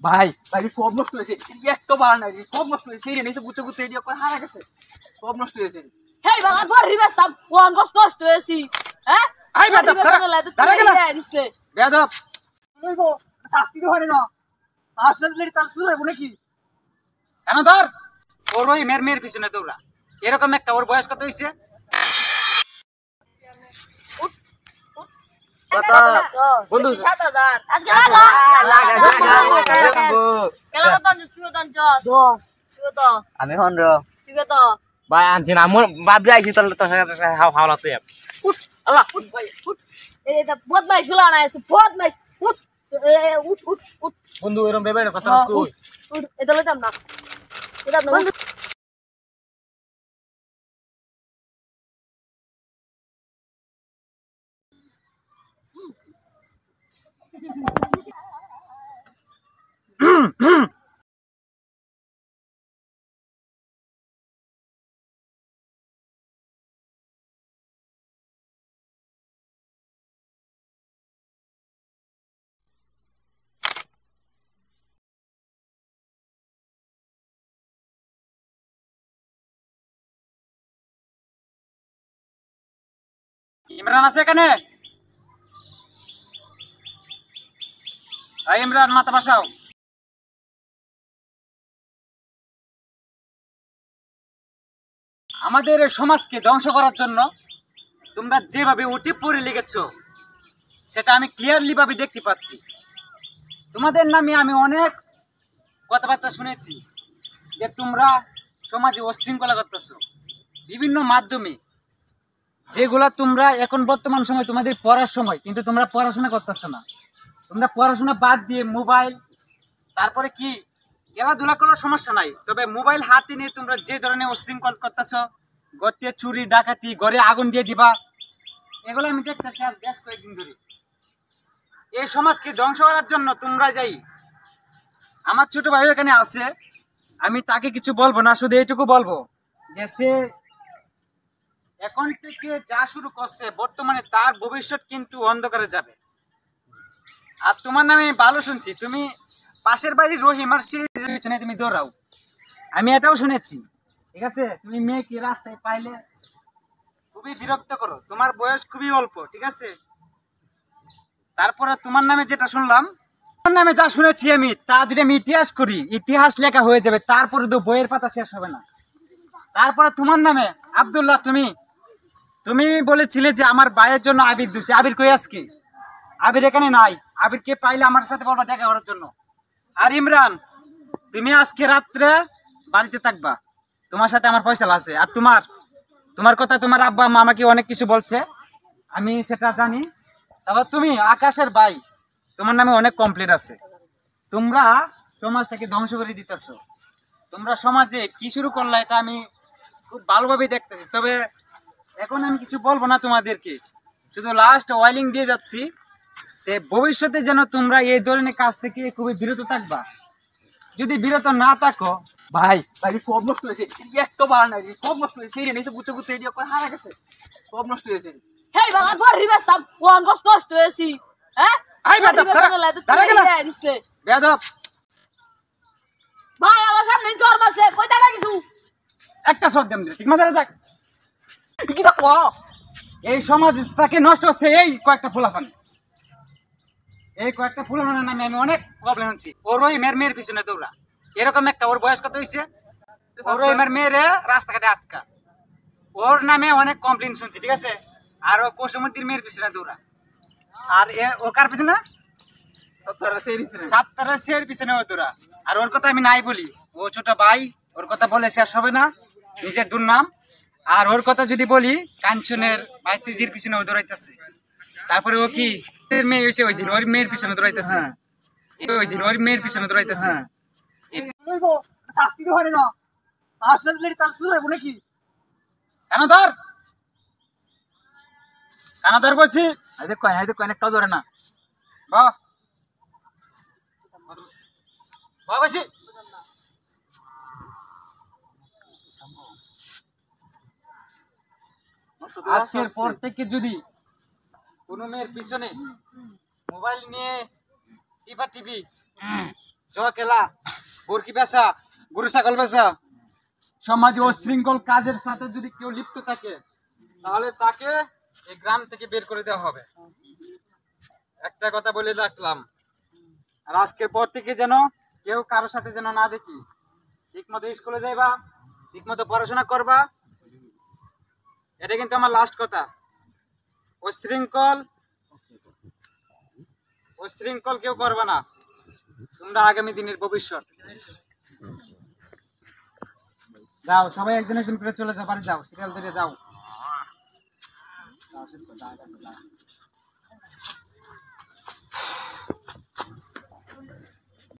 ভাই ভাই সব নষ্ট হয়েছে, একটা বার নাই সব নষ্ট হয়েছে, সেই নিচে গুতে গুতে এডিয়া করে হারা গেছে, সব নষ্ট হয়েছে। হেই বাবা তোর রিবেস্তা কোন কষ্ট নষ্ট হয়েছি হ্যাঁ আই বেদব তারা গেল দিছে বেদব লইবো শাস্তি তো হয় না, আসলে লেডি তার শুরু হবে নাকি? কেন ধর ওর ওই মেয়ের পিছনে দৌড়া, এরকম একটা ওর বয়স কত হইছে? বন্ধু 7000 আজকে লাগা কেলা কত তুই কত আনছস 10 তুই কত আমি 15 তুই কত ভাই আনছি না মোর বাপ যাইছি তাহলে তো হাওলা তুই উঠ আল্লাহ উঠ ভাই উঠ এটা বদমাইশ গুলা না আছে বদমাইশ উঠ উঠ উঠ উঠ বন্ধু এরকম ভেবে কথা কই উঠ এটা লইতাম না বন্ধু ইমরান আছে এখানে? এই ইমরান মাথা বসাও। আমাদের সমাজকে ধ্বংস করার জন্য তোমরা যেভাবে উঠে পড়ে লেগেছো সেটা আমি ক্লিয়ারলি ভাবে দেখতে পাচ্ছি। তোমাদের নামে আমি অনেক কথাবার্তা শুনেছি যে তোমরা সমাজে অশৃঙ্খলা করতেছো বিভিন্ন মাধ্যমে, যেগুলা তোমরা এখন বর্তমান সময় তোমাদের পড়ার সময়, কিন্তু তোমরা পড়াশোনা করতেছো না। তোমরা পড়াশোনা বাদ দিয়ে মোবাইল, তারপরে কি খেলাধুলা করার সমস্যা নাই, তবে মোবাইল হাতে নিয়ে তোমরা যে ধরনের অশৃঙ্খল করতেছো, গর্তে চুরি ডাকাতি, ঘরে আগুন দিয়ে দিবা, এগুলো আমি দেখতেছি আজ বেশ কয়েকদিন ধরে। এই সমাজকে ধ্বংস করার জন্য তোমরা যাই। আমার ছোট ভাই এখানে আছে, আমি তাকে কিছু বলবো না, শুধু এইটুকু বলবো যে সে এখন থেকে যা শুরু করছে বর্তমানে তার ভবিষ্যৎ কিন্তু অন্ধকারে যাবে। আর তোমার নামে ভালো শুনছি তুমি পাশের বাড়ির রহিমার সিঁড়ির পিছনে তুমি দৌড়াও, আমি এটাও শুনেছি। ঠিক আছে, তুমি মেয়েকে রাস্তায় পাইলে খুবই বিরক্ত করো, তোমার বয়স খুবই অল্প। ঠিক আছে, তারপরে তোমার নামে যেটা শুনলাম, তোমার নামে যা শুনেছি আমি তা যদি আমি ইতিহাস করি, ইতিহাস লেখা হয়ে যাবে, তারপরে তো বইয়ের পাতা শেষ হবে না। তারপরে তোমার নামে আব্দুল্লাহ, তুমি বলেছিলে যে আমার ভাইয়ের জন্য আবির দোষী। আবির কই আজকে? আবির এখানে নাই। আবিরকে পাইলে আমার সাথে বলবা দেখা করার জন্য। আর ইমরান, তুমি আজকে রাত্রে বাড়িতে থাকবা, তোমার সাথে আমার ফয়সালা আছে। আর তোমার কথা তোমার আব্বা মা আমাকে অনেক কিছু বলছে, আমি সেটা জানি। তারপর তুমি আকাশের ভাই, তোমার নামে অনেক কমপ্লেন আছে। তোমরা সমাজটাকে ধ্বংস করে দিতেছো। তোমরা সমাজে কি শুরু করলা এটা আমি খুব ভালোভাবে দেখতেছি, তবে এখন আমি কিছু বলবো না তোমাদেরকে, শুধু লাস্ট ওয়ার্নিং দিয়ে যাচ্ছি যে ভবিষ্যতে যেন তোমরা এই ধরনের কাজ থেকে খুবই বিরত থাকবা। যদি বিরত না থাকো, ভাই ভাই সব নষ্ট হয়েছে, একটা বার নাই সব নষ্ট হয়েছে, সেই নিচে গুতে গুতে এডিয়া করে হারা গেছে, সব নষ্ট হয়েছে। হেই বাবা তোর রিবেস্তা কোন কষ্ট নষ্ট হয়েছি হ্যাঁ আই বেদব তারা গেল বেদব ভাই আমার সামনে জ্বর মারছে কইতা লাগিছু একটা শট দেন ঠিক মতো দেখ কি দেখো। এই সমাজটাকে নষ্ট হচ্ছে এই কয়েকটা ফুলাফান, এই কয়েকটা ফুলাফানের নামে আমি অনেক প্রবলেম হচ্ছি। ওর ওই মেয়ের পিছনে দৌড়া, এরকম একটা ওর বয়স কত হয়েছে? ওর ওই মেয়েরে রাস্তাঘাটে আটকা, ওর নামে অনেক কমপ্লেন শুনছি। ঠিক আছে, আর ও কোসমুদ্দির মেয়ের পিছনে দৌড়া, আর ও কার পিছনে? সাতটারা শের পিছনে ও দৌড়া। আর ওর কথা আমি নাই বলি, ও ছোট ভাই, ওর কথা বলে শেষ হবে না, নিজের দুর্নাম। আর ওর কথা যদি বলি, কাঞ্চনের ভাইতিজির পিছনে ও দৌড়াইতেছে। তারপরে ও কি মেয়ে হয়েছে ওই দিন ওর মেয়ের পিছনে দৌড়াইতেছে, ওই দিন ওর মেয়ের পিছনে দৌড়াইতেছে। শাস্তি তো হয় না, আসলে তার শুরু হবে নাকি? কেন ধর বলছি, একটা ধরে না বাহ বলছি। আজকের পর থেকে যদি কোনো মেয়ের পিছনে মোবাইল নিয়ে টিপি জুয়া খেলা, বরকি বেচা, গরু ছাগল বেচা, সমাজে অশৃঙ্খল কাজের সাথে যদি কেউ লিপ্ত থাকে তাহলে তাকে এই গ্রাম থেকে বের করে দেওয়া হবে। একটা কথা বলে রাখলাম, আর আজকের পর থেকে যেন কেউ কারোর সাথে যেন না দেখি। ঠিক মতো স্কুলে যাইবা, ঠিক মতো পড়াশোনা করবা, এটা কিন্তু আমার লাস্ট কথা। অশৃঙ্খল কেউ করবে না, তোমরা আগামী দিনের ভবিষ্যৎ। যাও সবাই একজন একজন করে চলে যাও, বাড়ি যাও, সিরিয়াল ধরে যাও।